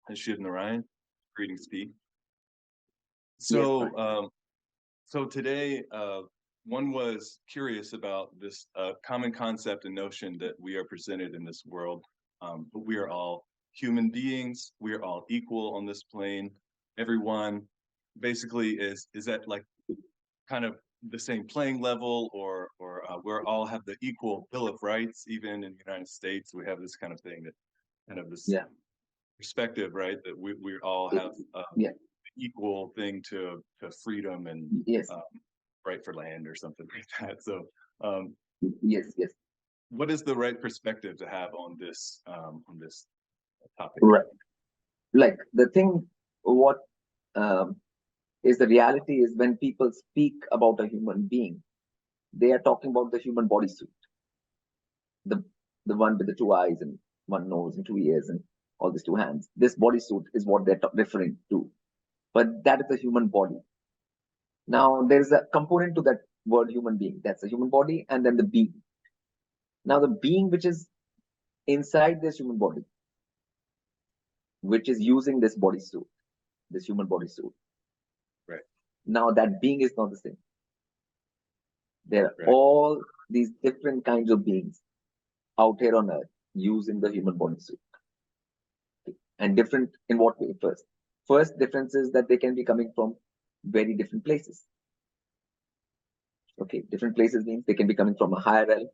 Hashiv Narayan, greetings, Pete. Yes, So, fine. so today, one was curious about this common concept and notion that we are presented in this world, but we are all human beings. We are all equal on this plane. Everyone basically is at like kind of the same playing level, or we're all have the equal Bill of Rights. Even in the United States, we have this kind of thing that kind of this Yeah, perspective, right? That we all it, have yeah, equal thing to freedom and yes, um, right for land or something like that. So, um, yes, yes. what is the right perspective to have on this topic? Right. Like the thing, what um, is the reality is when people speak about a human being, they are talking about the human bodysuit, the the one with the two eyes and one nose and two ears and all these two hands. This bodysuit is what they're referring to, but that is the human body. Now there is a component to that word human being. That's the human body, and then the being. Now the being which is inside this human body, which is using this bodysuit, this human bodysuit. Right, Now that being is not the same. There are right, all these different kinds of beings out here on earth using the human bodysuit. Okay? And different in what way? First difference is that they can be coming from very different places. Okay, different places means they can be coming from a higher realm.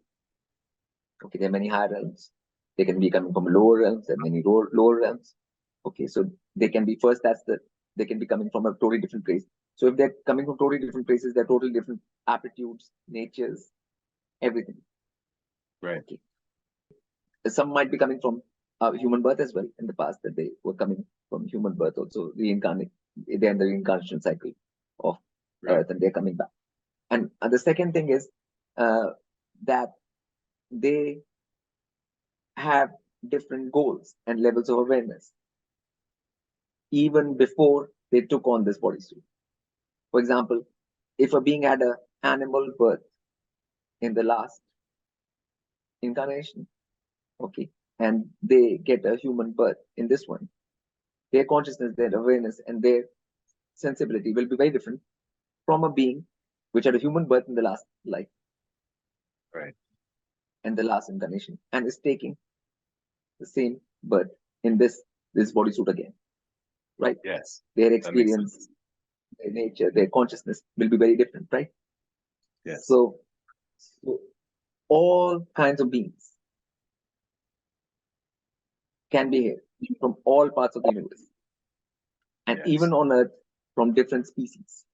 Okay, there are many higher realms. They can be coming from lower realms. There are many lower realms. Okay, so they can be first. They can be coming from a totally different place. So if they're coming from totally different places, they're totally different aptitudes, natures, everything. right. Okay, some might be coming from human birth as well in the past, that they were coming from human birth also reincarnate. They're in the reincarnation cycle of Right. earth and they're coming back. And the second thing is that they have different goals and levels of awareness even before they took on this bodysuit. For example, if a being had an animal birth in the last incarnation, okay, and they get a human birth in this one, their consciousness, their awareness, and their sensibility will be very different from a being which had a human birth in the last life Right. and the last incarnation and is taking the same birth in this bodysuit again, right? Yes, Their that makes experience, sense. their nature, their consciousness will be very different, right? Yes, So all kinds of beings can be here from all parts of the universe and yes, even on Earth from different species.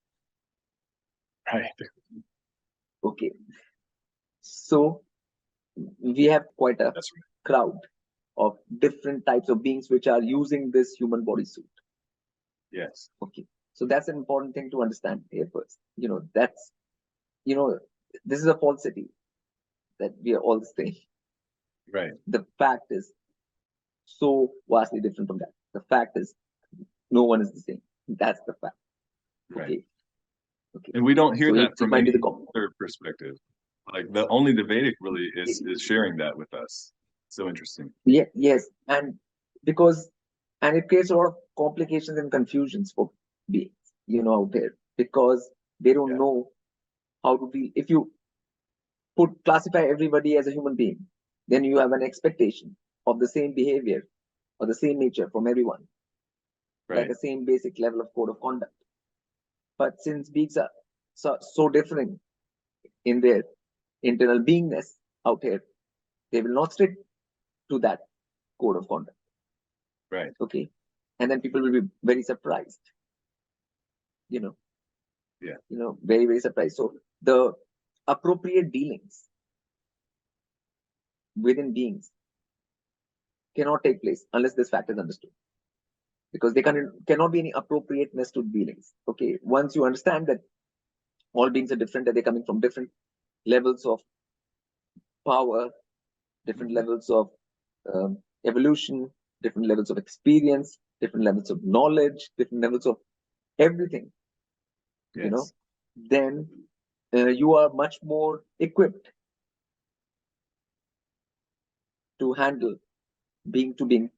right. Okay, so we have quite a That's crowd of different types of beings which are using this human bodysuit. right. Yes, Okay, so that's an important thing to understand here first. That's this is a falsity that we are all the same. right. The fact is so vastly different from that. The fact is no one is the same. That's the fact. Right. Okay, okay. And we don't hear So that it from might be any the common. other perspective. Like the only the Vedic really is sharing that with us. So interesting. Yeah, yes, and because it creates a lot of complications and confusions for beings, out there because they don't Yeah. know how to be. If you classify everybody as a human being, then you have an expectation of the same behavior or the same nature from everyone, like Right. a same basic level of code of conduct. But since beings are so different in their internal beingness out here, they will not stick to that code of conduct. Right. Okay, and then people will be very surprised. You know, Yeah. very very surprised. So the appropriate dealings within beings cannot take place unless this fact is understood, because there cannot be any appropriateness to dealings. Okay, once you understand that all beings are different, that they're coming from different levels of power, different Mhm. levels of evolution, different levels of experience, different levels of knowledge, different levels of everything, Yes. then you are much more equipped to handle being to being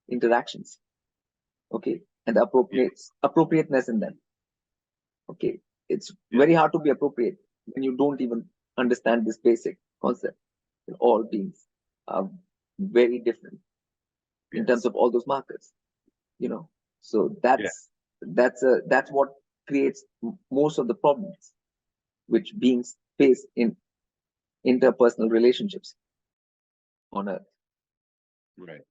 interactions. Okay, and the appropriateness in them. Okay, it's Yeah. very hard to be appropriate when you don't even understand this basic concept. All beings are very different in terms Yes. of all those markers. So that's what creates most of the problems which beings face in interpersonal relationships on Earth. Right.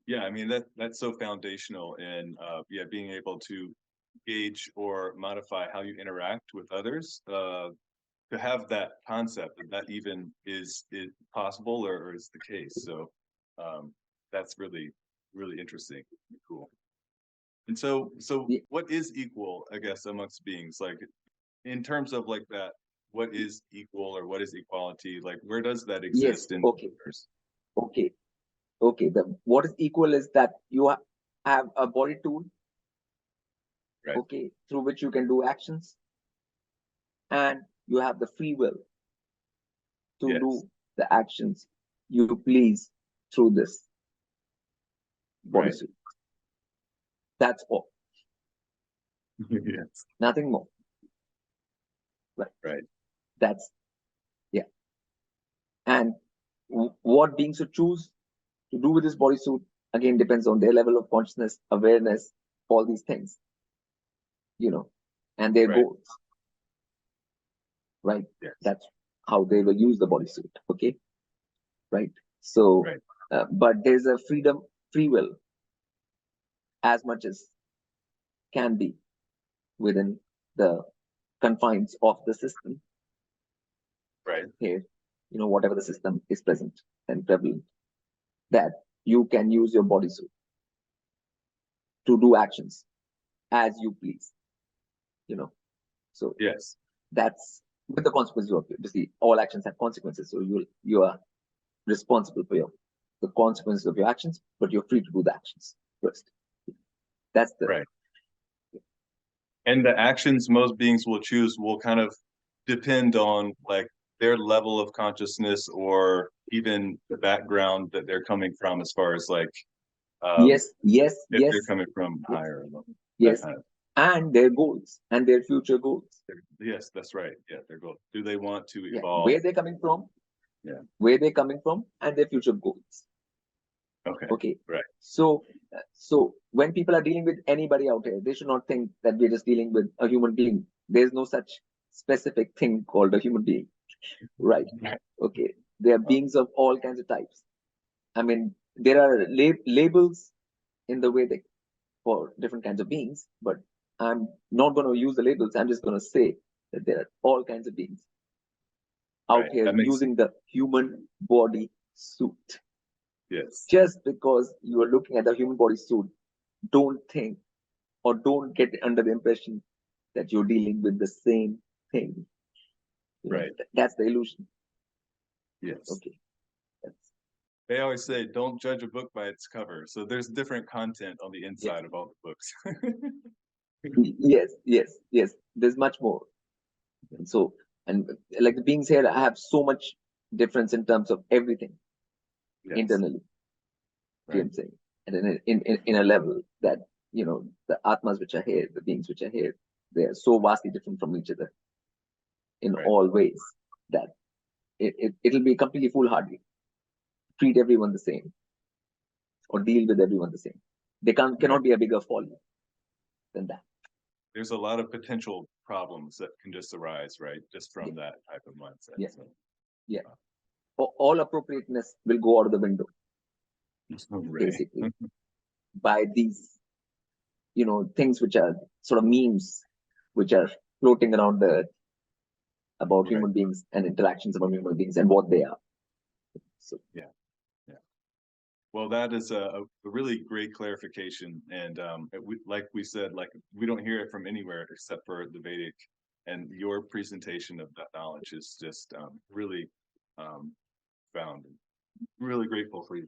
Yeah, I mean that's so foundational in being able to gauge or modify how you interact with others. To have that concept that even is possible or is the case. So that's really interesting, cool. And so Yeah. what is equal, I guess, amongst beings? Like in terms of like that, what is equal or what is equality? Like where does that Yes. exist in Okay. others? Okay. Okay. What is equal is that you have a body tool, Right. okay, through which you can do actions, and you have the free will to Yes. do the actions you please through this Right. bodysuit. That's all. Yes. Nothing more. Right. That's And what beings should choose to do with this bodysuit again depends on their level of consciousness, awareness, all these things, and their Right. goals. Right? Yes. That's how they will use the bodysuit. Okay. Right. So, Right. But there's a free will, as much as can be within the confines of the system. Right. Here, whatever the system is present and prevalent, that you can use your bodysuit to do actions as you please. So Yes. that's with the consequences of it. Obviously, all actions have consequences. So you are responsible for the consequences of your actions, but you're free to do the actions first. That's the Right. And the actions most beings will choose will kind of depend on like their level of consciousness or even the background that they're coming from as far as like yes, if yes, they're coming from higher level. yes, Kind of, and their goals and their future goals. yes, that's right. Yeah, their goal. Do they want to Yeah, evolve? where they're coming from. Yeah. Where they're coming from and their future goals. Okay. Okay. Right. So when people are dealing with anybody out here, they should not think that we're just dealing with a human being. There's no such specific thing called a human being. Right. Okay. There are beings of all kinds of types. I mean, there are labels in the Vedic for different kinds of beings, but I'm not going to use the labels. I'm just going to say that there are all kinds of beings out here using the human body suit. Yes. Just because you are looking at the human body suit, don't think or don't get under the impression that you're dealing with the same thing. Right. That's the illusion. Yes. Okay. They always say, don't judge a book by its cover. So there's different content on the inside of all the books. Yes. There's much more. And like the beings here have so much difference in terms of everything internally. Right. I'm saying, and in a level that the atmas which are here, the beings which are here, they are so vastly different from each other in all ways that it'll be completely foolhardy to treat everyone the same or deal with everyone the same. They cannot be a bigger fault than that. There's a lot of potential problems that can just arise, right? Just from that type of mindset. Yeah. So. Yeah. All appropriateness will go out of the window. Basically. By these, things which are sort of memes, which are floating around the earth about human beings and interactions among human beings and what they are. So yeah. Well, that is a really great clarification, and like we said, like we don't hear it from anywhere except for the Vedic, and your presentation of that knowledge is just really found. Really grateful for you.